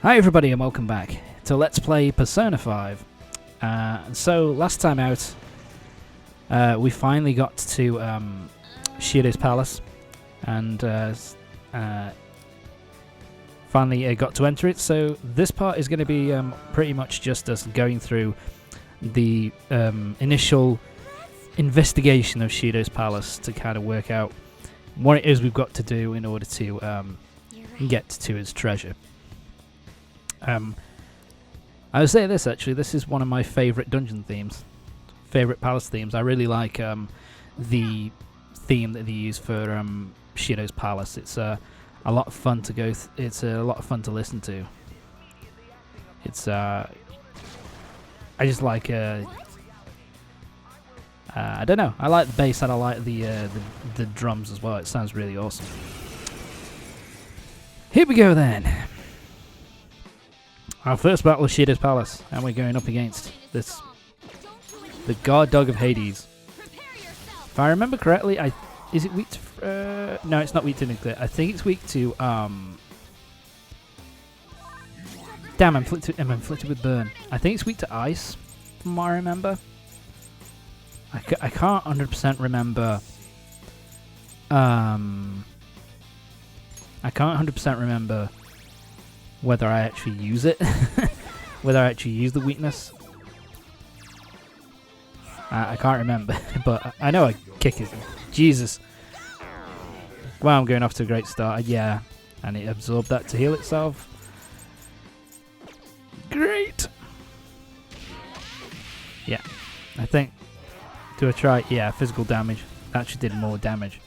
Hi everybody and welcome back to Let's Play Persona 5. So last time out, we finally got to Shido's palace and finally got to enter it. So this part is going to be pretty much just us going through the initial investigation of Shido's palace to kind of work out what it is we've got to do in order to get to his treasure. I would say this actually, this is one of my favourite dungeon themes, favourite palace themes. I really like the theme that they use for Shido's palace. It's a lot of fun to go. It's a lot of fun to listen to. It's I just like I don't know. I like the bass and I like the drums as well. It sounds really awesome. Here we go then. Our first battle of Shido's palace, and we're going up against the guard dog of Hades. If I remember correctly, is it weak to? No, it's not weak to nuclear. I think it's weak to. Damn, I'm inflicted with burn. I think it's weak to ice, from what I remember. I can't 100% remember. I can't 100% remember whether I actually use it, whether I actually use the weakness. I can't remember, but I know I kick it. Jesus. Wow, I'm going off to a great start. Yeah, and it absorbed that to heal itself. Great. Yeah, I think. Do I try? Yeah, physical damage. That actually did more damage.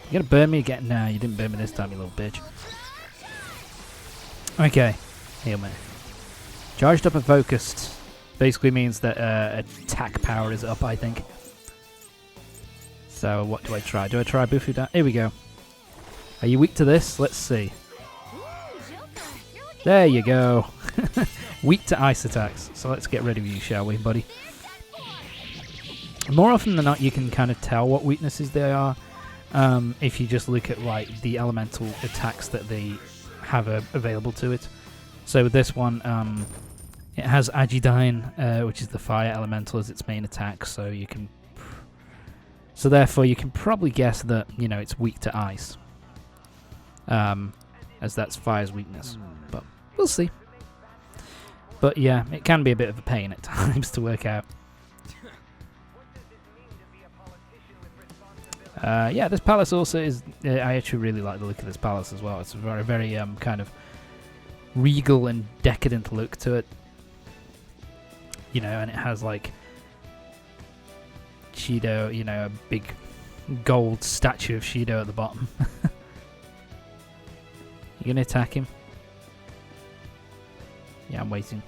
You gonna burn me again? Nah, you didn't burn me this time, you little bitch. Okay, heal me. Charged up and focused basically means that attack power is up, I think. So what do I try? Do I try Bufu down? Here we go. Are you weak to this? Let's see. There you go. Weak to ice attacks. So let's get rid of you, shall we, buddy? More often than not, you can kind of tell what weaknesses they are if you just look at like the elemental attacks that they have available to it. So with this one, it has Agidyne, which is the fire elemental, as its main attack. So you can, so therefore you can probably guess that it's weak to ice, as that's fire's weakness. But we'll see. But yeah, it can be a bit of a pain at times to work out. Yeah, this palace also is. I actually really like the look of this palace as well. It's a very, very kind of regal and decadent look to it. And it has like Sheedo, a big gold statue of Sheedo at the bottom. You gonna attack him? Yeah, I'm waiting.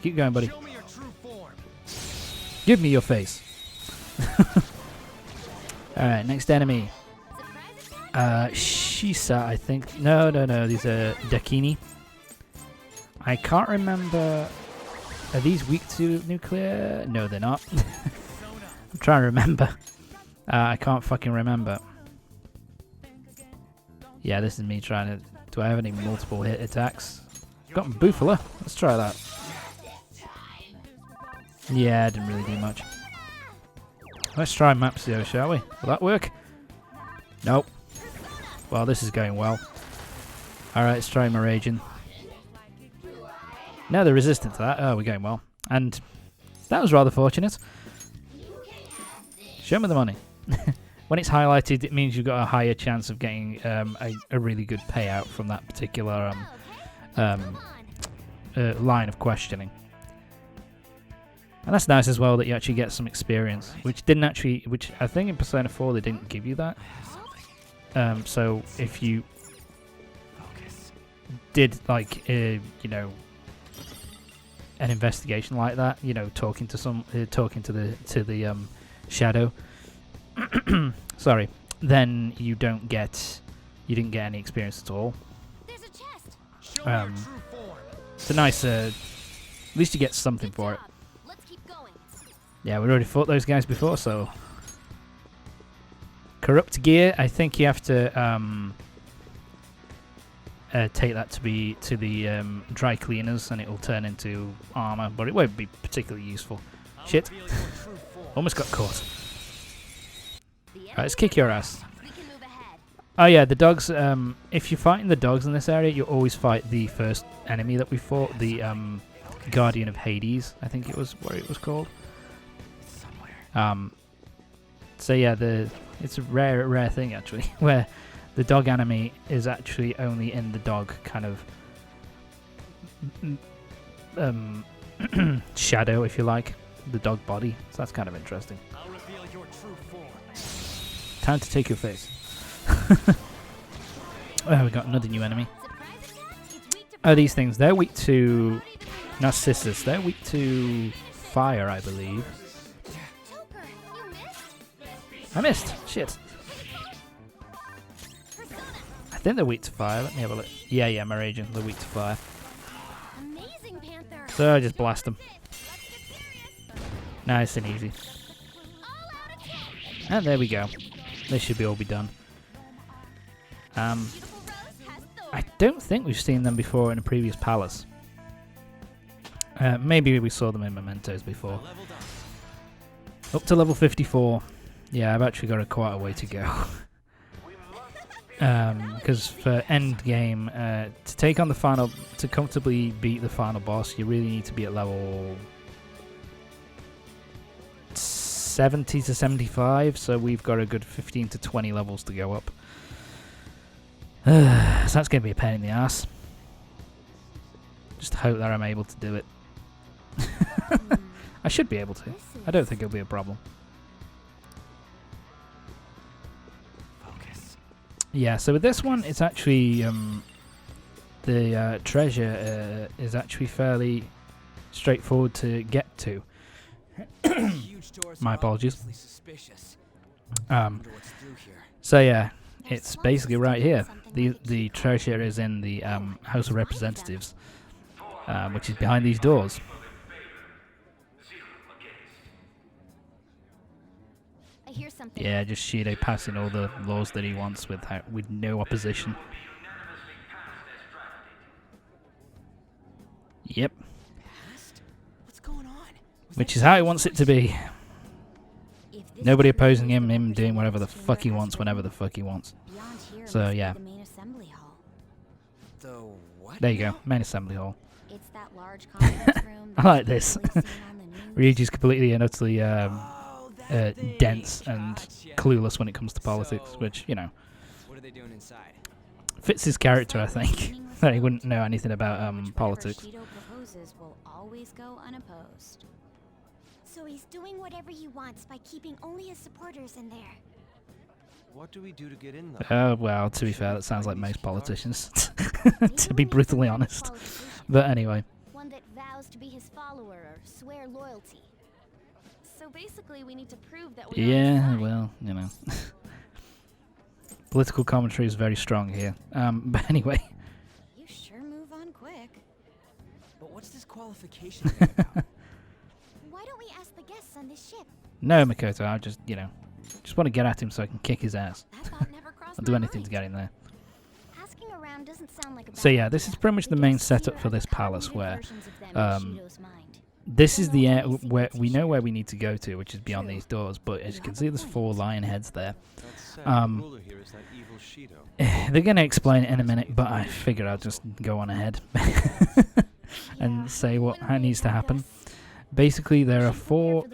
Keep going, buddy. Give me your face. Alright, next enemy. Shisa, I think. No, these are Dakini. I can't remember. Are these weak to nuclear? No, they're not. I'm trying to remember. I can't fucking remember. Yeah, this is me trying to... Do I have any multiple hit attacks? Got Bufala. Let's try that. Yeah, didn't really do much. Let's try Mapsio, shall we? Will that work? Nope. Well, this is going well. Alright, let's try Maragin. No, they're resistant to that. Oh, we're going well. And that was rather fortunate. Show me the money. When it's highlighted, it means you've got a higher chance of getting a really good payout from that particular line of questioning. And that's nice as well that you actually get some experience, which I think in Persona 4 they didn't give you that. So if you did like an investigation like that, talking to the shadow, sorry, then you didn't get any experience at all. It's a nice, at least you get something for it. Yeah, we already fought those guys before, so... Corrupt gear, I think you have to take that to the dry cleaners, and it will turn into armor, but it won't be particularly useful. Shit. Almost got caught. Alright, let's kick your ass. Oh yeah, the dogs, if you're fighting the dogs in this area, you always fight the first enemy that we fought, the Guardian of Hades, I think it was what it was called. So yeah, it's a rare thing actually, where the dog enemy is actually only in the dog kind of shadow, if you like, the dog body. So that's kind of interesting. Time to take your face. Oh, we got another new enemy. Oh, these things, they're weak to Narcissus. They're weak to fire, I believe. I missed. Shit. I think they're weak to fire. Let me have a look. Yeah, Marajan. They're weak to fire. So I just blast them. Nice and easy. And there we go. This should all be done. I don't think we've seen them before in a previous palace. Maybe we saw them in Mementos before. Up to level 54. Yeah, I've actually got quite a way to go. Because for end game, to take on the final, to comfortably beat the final boss, you really need to be at level 70 to 75. So we've got a good 15 to 20 levels to go up. So that's going to be a pain in the ass. Just hope that I'm able to do it. I should be able to. I don't think it'll be a problem. Yeah, so with this one, it's actually the treasure is actually fairly straightforward to get to. My apologies. So yeah, it's basically right here. The treasure is in the House of Representatives, which is behind these doors. Yeah, just Shido passing all the laws that he wants with no opposition. Yep. Which is how he wants it to be. Nobody opposing him doing whatever the fuck he wants, whenever the fuck he wants. So yeah. There you go, main assembly hall. I like this. Ryuji's completely and utterly dense and clueless when it comes to politics, which, you know, fits his character, I think. That he wouldn't know anything about politics. Shido proposes will always go unopposed. So he's doing whatever he wants by keeping only his supporters in there. What do we do to get in though? Well, to be fair, that sounds like most politicians, to be brutally honest. But anyway. One that vows to be his follower or swear loyalty. So basically, we need to prove that we're yeah, well, you know. Political commentary is very strong here. But anyway. You sure move on quick. But what's this qualification thing about? Why don't we ask the guests on this ship? No, Makoto, I just, you know, just want to get at him so I can kick his ass. That thought never crossed I'll do my anything to mind. get in there. Asking around doesn't sound like a bad So yeah, this is idea. pretty much the We main can setup see for this the palace, where versions of them in Shido's mind. this is the where we know where we need to go to, which is beyond these doors. But as you can see, there's 4 lion heads there. They're going to explain it in a minute, but I figured I'll just go on ahead and say what needs to happen. Basically, there are 4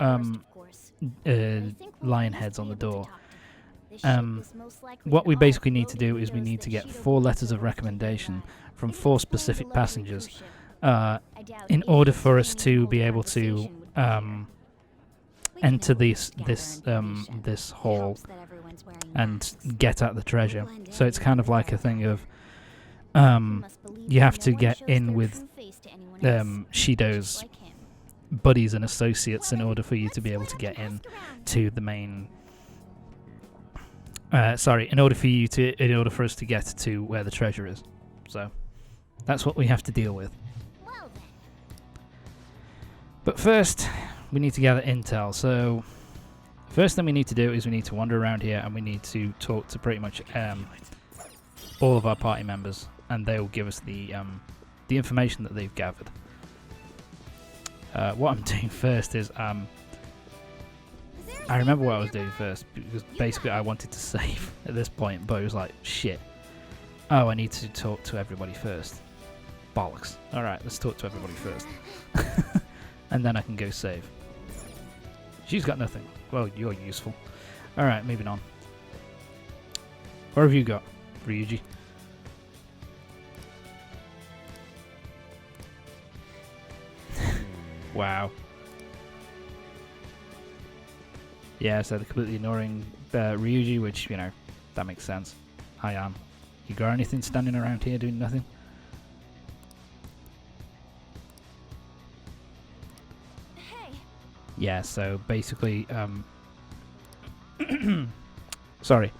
lion heads on the door. What we basically need to do is we need to get 4 letters of recommendation from 4 specific passengers in order for us to be able to enter this hall and get at the treasure. So it's kind of like a thing of you have to get in with Shido's buddies and associates in order for you to be able to get in to the main. In order for us to get to where the treasure is. So that's what we have to deal with. But first, we need to gather intel. So first thing we need to do is we need to wander around here and we need to talk to pretty much all of our party members, and they'll give us the information that they've gathered. What I'm doing first is I remember what I was doing first, because basically I wanted to save at this point, but it was like, shit. Oh, I need to talk to everybody first. Bollocks. Alright, let's talk to everybody first. And then I can go save. She's got nothing. Well, you're useful. Alright, moving on. What have you got, Ryuji? Wow. Yeah, so they're completely ignoring Ryuji, which, you know, that makes sense. I am. You got anything standing around here doing nothing? Hey. Yeah, so basically, sorry.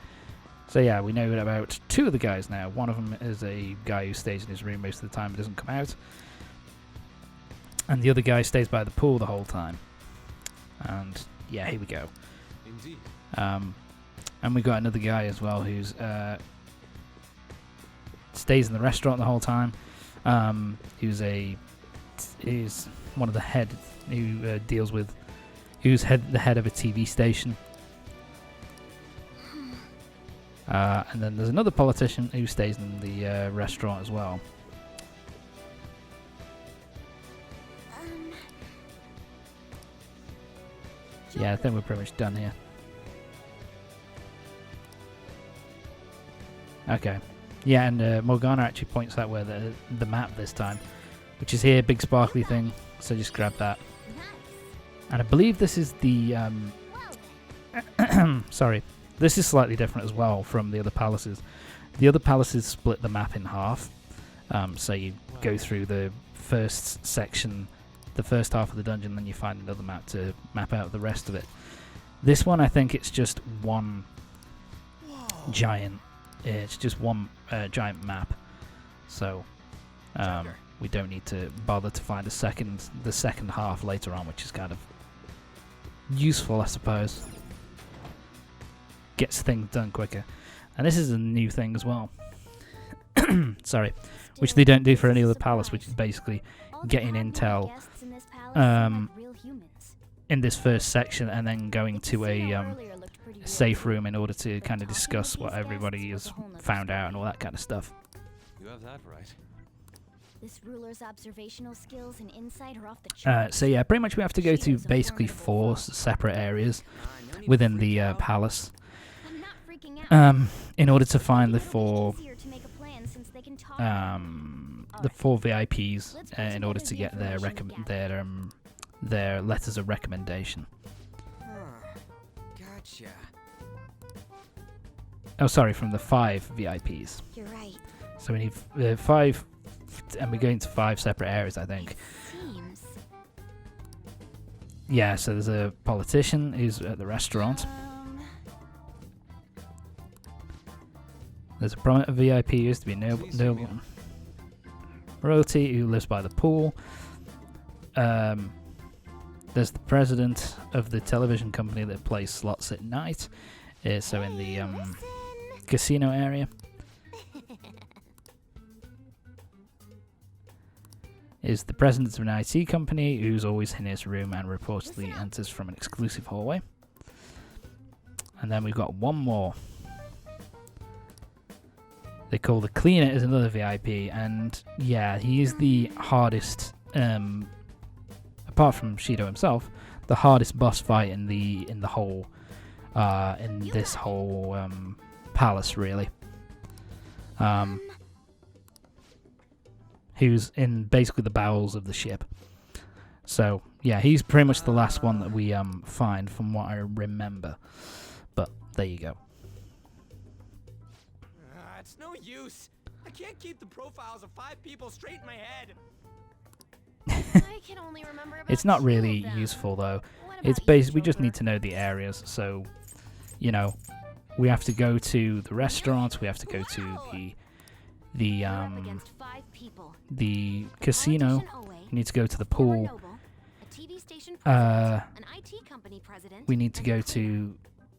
So yeah, we know about two of the guys now. One of them is a guy who stays in his room most of the time and doesn't come out. And the other guy stays by the pool the whole time. And yeah, here we go. Indeed. And we got another guy as well who's stays in the restaurant the whole time. He's one of the head who deals with, who's the head of a TV station. And then there's another politician who stays in the restaurant as well. Yeah, I think we're pretty much done here. Okay. Yeah, and Morgana actually points out where the map this time, which is here, big sparkly thing. So just grab that. And I believe this is the sorry, this is slightly different as well from the other palaces. The other palaces split the map in half. So you go through the first section, the first half of the dungeon, then you find another map to map out the rest of it. This one, I think it's just one giant. It's just one giant map. So we don't need to bother to find the second half later on, which is kind of useful, I suppose. Gets things done quicker. And this is a new thing as well. Sorry, which they don't do for any other palace, which is basically getting intel in this first section and then going to a safe room in order to kind of discuss what everybody has found out and all that kind of stuff. You have that right. This ruler's observational skills and insight are off the charts. So yeah, pretty much we have to go to basically 4 separate areas within the palace in order to find the 4 VIPs in order to get their letters of recommendation. Gotcha. Oh, sorry, from the 5 VIPs. You're right. So we need 5, and we're going to 5 separate areas, I think. Seems. Yeah, so there's a politician who's at the restaurant. There's a prominent VIP who used to be noble royalty who lives by the pool. There's the president of the television company that plays slots at night. So in the casino area. Is the president of an IT company who's always in his room and reportedly enters from an exclusive hallway. And then we've got one more. They call the cleaner is another VIP, and yeah, he is the hardest, apart from Shido himself, the hardest boss fight in this whole palace, really. Who's in basically the bowels of the ship. So yeah, he's pretty much the last one that we find, from what I remember. But there you go. It's no use. I can't keep the profiles of 5 people straight in my head. I can only remember about It's not 2 really of them. useful though. What It's about you, basically we just Joker? need to know the areas. So, you know, we have to go to the restaurant. We have to go to You're up against 5 people. the casino. Politician Owe, We need to go to the former pool. noble, a TV station president, an IT company president, We need to and go a to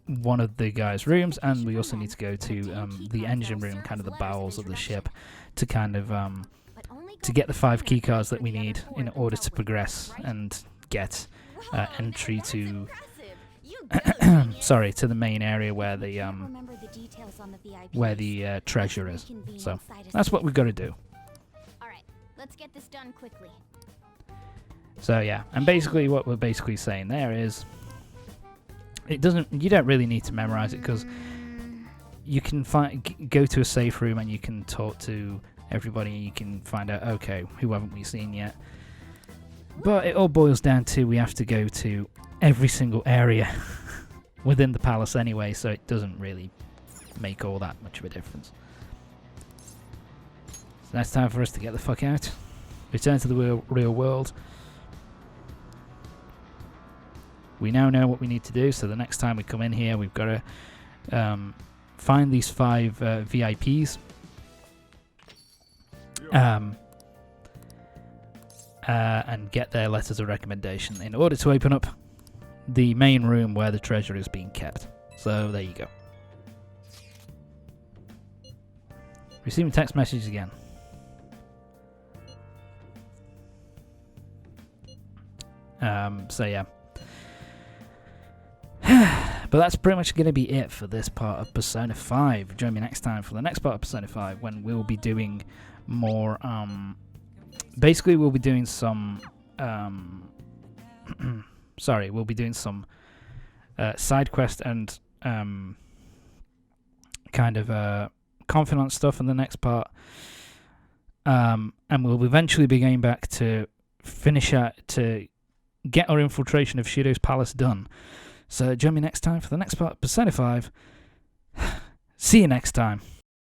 one of the guys' rooms, and we also need to go to the engine room, kind of the bowels of the ship, to kind of to get the 5 key cards that we need in order to progress and get entry to sorry, to the main area where the treasure is. So that's what we've got to do. All right, let's get this done quickly. So yeah, and basically what we're basically saying there is, you don't really need to memorize it, because you can go to a safe room and you can talk to everybody and you can find out, okay, who haven't we seen yet? But it all boils down to, we have to go to every single area within the palace anyway, so it doesn't really make all that much of a difference. So now it's time for us to get the fuck out, return to the real world. We now know what we need to do, so the next time we come in here, we've got to find these 5 VIPs. And get their letters of recommendation in order to open up the main room where the treasure is being kept. So there you go. Receiving text messages again. So yeah. But that's pretty much going to be it for this part of Persona 5. Join me next time for the next part of Persona 5, when we'll be doing more, basically we'll be doing some, sorry, we'll be doing some side quest and kind of confidant stuff in the next part, and we'll eventually be going back to finish out, to get our infiltration of Shido's palace done. So join me next time for the next part of Persona 5. See you next time.